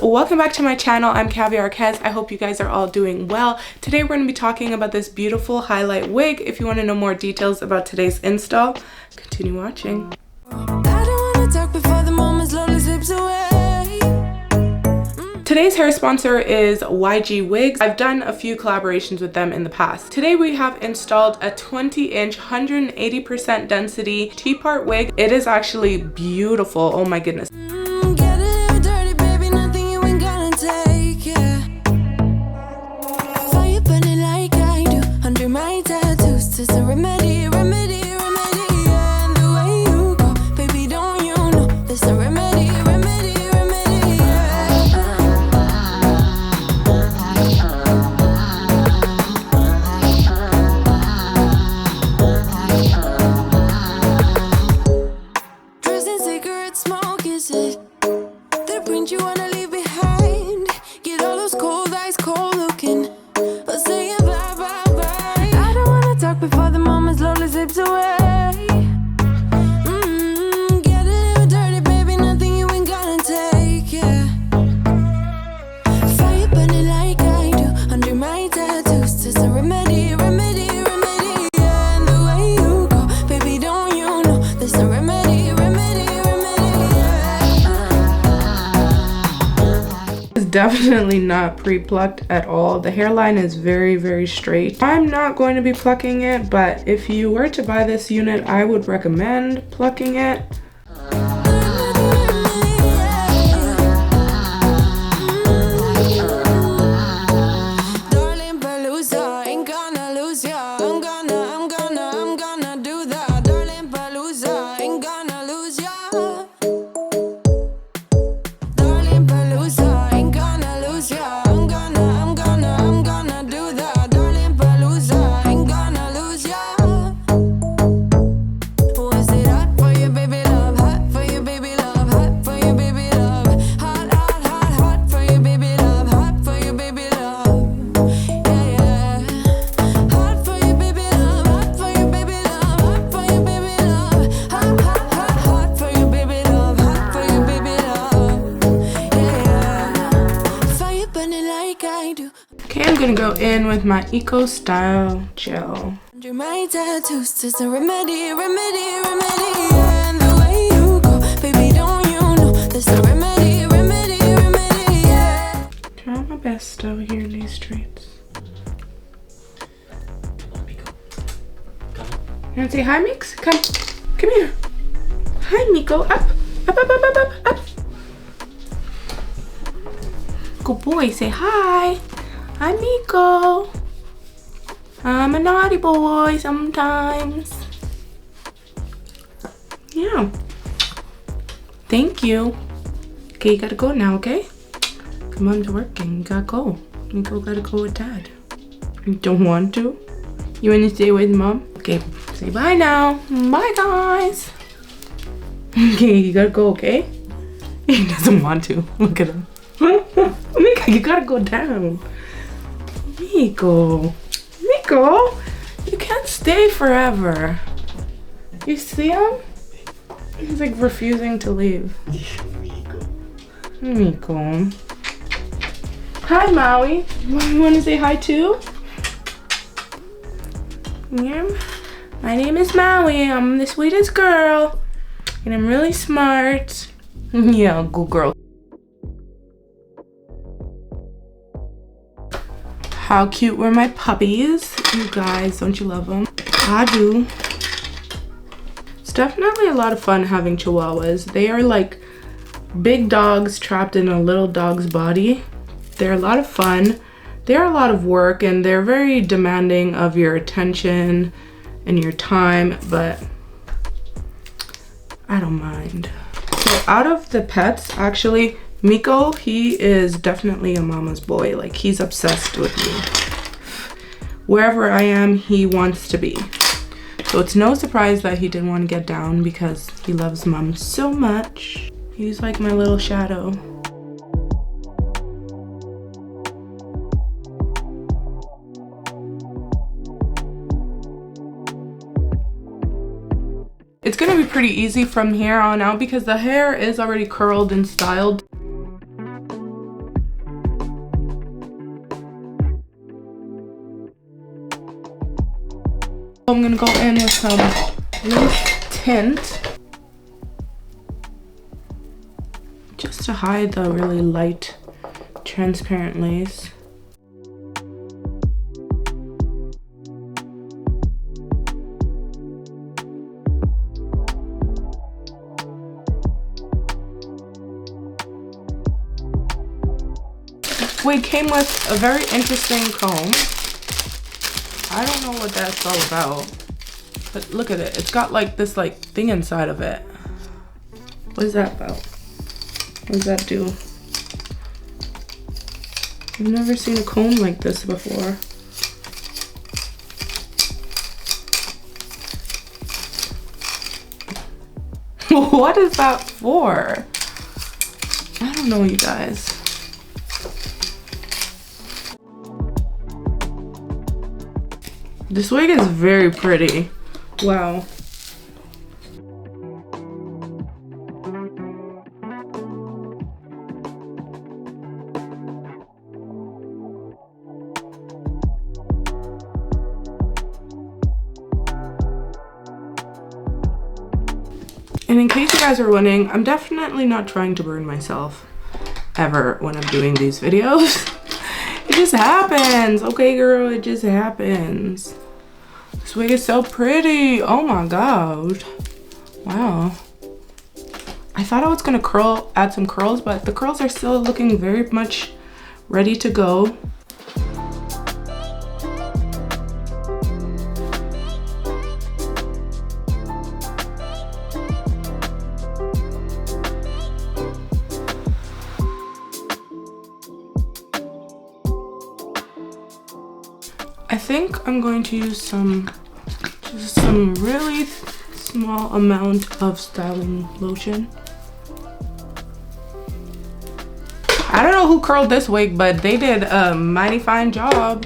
Welcome back to my channel. I'm Kaviar Kez. I hope you guys are all doing well. Today we're going to be talking about this beautiful highlight wig. If you want to know more details about today's install, continue watching. Today's hair sponsor is YGwigs. I've done a few collaborations with them in the past. Today we have installed a 20-inch 180% density T-part wig. It is actually beautiful. Oh my goodness. Definitely not pre-plucked at all. The hairline is very straight. I'm not going to be plucking it, but if you were to buy this unit, I would recommend plucking it. Okay, I'm gonna go in with my Eco Style Gel. Under my tattoos, it's a remedy, and the way you go, baby, don't you know, there's a remedy, yeah. Trying my best out here in these streets. You wanna say hi, Mix? Come here. Hi, Miko, up. Good boy, say hi. Hi, Miko. I'm a naughty boy sometimes. Yeah. Thank you. Okay, you gotta go now, okay? Come on to working. You gotta go. Miko gotta go with Dad. You don't want to? You wanna stay with Mom? Okay, say bye now. Bye, guys. Okay, you gotta go, okay? He doesn't want to. Look at him. Miko, you gotta go down. Miko, you can't stay forever. You see him? He's like refusing to leave. Miko. Hi, Maui. You want to say hi too? Yeah. My name is Maui. I'm the sweetest girl. And I'm really smart. Yeah, good girl. How cute were my puppies? You guys, don't you love them? I do. It's definitely a lot of fun having Chihuahuas. They are like big dogs trapped in a little dog's body. They're a lot of fun. They're a lot of work and they're very demanding of your attention and your time, but I don't mind. So out of the pets, actually, Miko, he is definitely a mama's boy. Like, he's obsessed with me. Wherever I am, he wants to be. So it's no surprise that he didn't want to get down because he loves mom so much. He's like my little shadow. It's gonna be pretty easy from here on out because the hair is already curled and styled. I'm gonna go in with some loose tint just to hide the really light transparent lace. This wig came with a very interesting comb. I don't know what that's all about, but look at it. It's got like this like thing inside of it. What is that about? What does that do? I've never seen a comb like this before. What is that for? I don't know, you guys. This wig is very pretty. Wow. And in case you guys are wondering, I'm definitely not trying to burn myself ever when I'm doing these videos. It just happens, okay girl, it just happens. This wig is so pretty, oh my god. Wow. I thought I was gonna add some curls, but the curls are still looking very much ready to go. I think I'm going to use just some really small amount of styling lotion. I don't know who curled this wig, but they did a mighty fine job.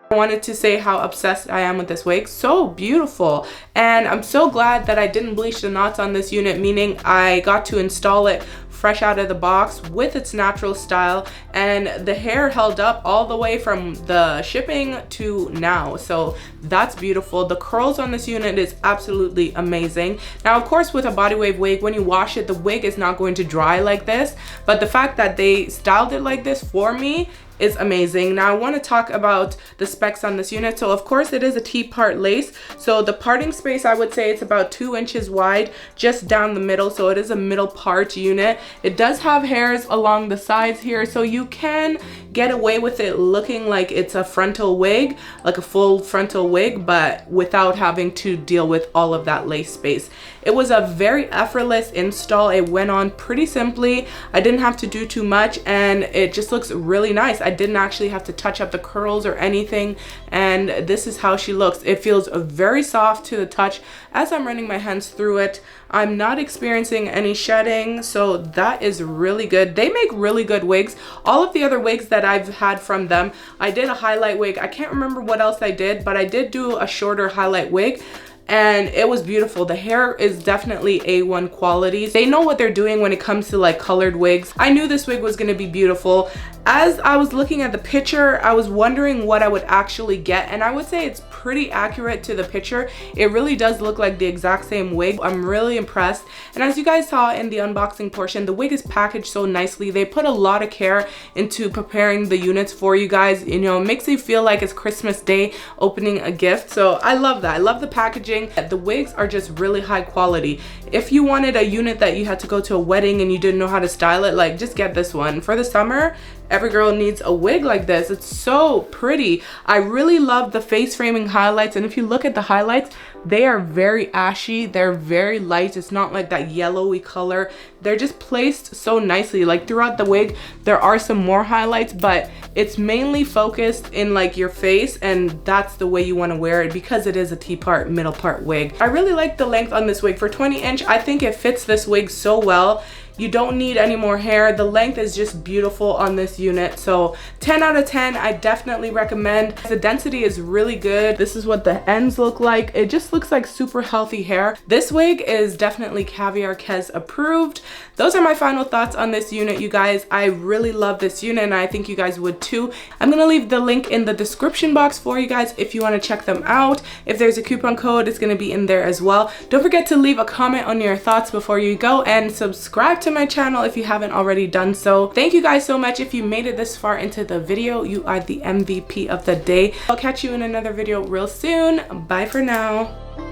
I wanted to say how obsessed I am with this wig. So beautiful, and I'm so glad that I didn't bleach the knots on this unit, meaning I got to install it fresh out of the box with its natural style, and the hair held up all the way from the shipping to now. So that's beautiful. The curls on this unit is absolutely amazing. Now of course with a body wave wig, when you wash it, the wig is not going to dry like this, but the fact that they styled it like this for me is amazing. Now I want to talk about the specs on this unit. So of course it is a T-part lace, so the parting space, I would say it's about 2 inches wide just down the middle, so it is a middle part unit. It does have hairs along the sides here, so you can get away with it looking like it's a frontal wig, like a full frontal wig, but without having to deal with all of that lace space. It was a very effortless install. It went on pretty simply. I didn't have to do too much, and it just looks really nice. I didn't actually have to touch up the curls or anything, and this is how she looks. It feels very soft to the touch as I'm running my hands through it. I'm not experiencing any shedding, so that is really good. They make really good wigs. All of the other wigs that I've had from them, I did a highlight wig. I can't remember what else I did, but I did do a shorter highlight wig, and it was beautiful. The hair is definitely A1 quality. They know what they're doing when it comes to like colored wigs. I knew this wig was gonna be beautiful. As I was looking at the picture, I was wondering what I would actually get, and I would say it's pretty accurate to the picture. It really does look like the exact same wig. I'm really impressed. And as you guys saw in the unboxing portion, the wig is packaged so nicely. They put a lot of care into preparing the units for you guys. You know, it makes you feel like it's Christmas Day opening a gift. So I love that. I love the packaging. The wigs are just really high quality. If you wanted a unit that you had to go to a wedding and you didn't know how to style it, like, just get this one. For the summer, every girl needs a wig like this. It's so pretty. I really love the face framing highlights, and if you look at the highlights, they are very ashy. They're very light. It's not like that yellowy color. They're just placed so nicely. Like throughout the wig, there are some more highlights, but it's mainly focused in like your face, and that's the way you want to wear it because it is a T-part, middle part wig. I really like the length on this wig. For 20 inch, I think it fits this wig so well. You don't need any more hair. The length is just beautiful on this unit. So 10 out of 10, I definitely recommend. The density is really good. This is what the ends look like. It just looks like super healthy hair. This wig is definitely Kaviar Kez approved. Those are my final thoughts on this unit, you guys. I really love this unit, and I think you guys would too. I'm gonna leave the link in the description box for you guys if you wanna check them out. If there's a coupon code, it's gonna be in there as well. Don't forget to leave a comment on your thoughts before you go, and subscribe to my channel if you haven't already done so. Thank you guys so much. If you made it this far into the video, you are the MVP of the day. I'll catch you in another video real soon. Bye for now.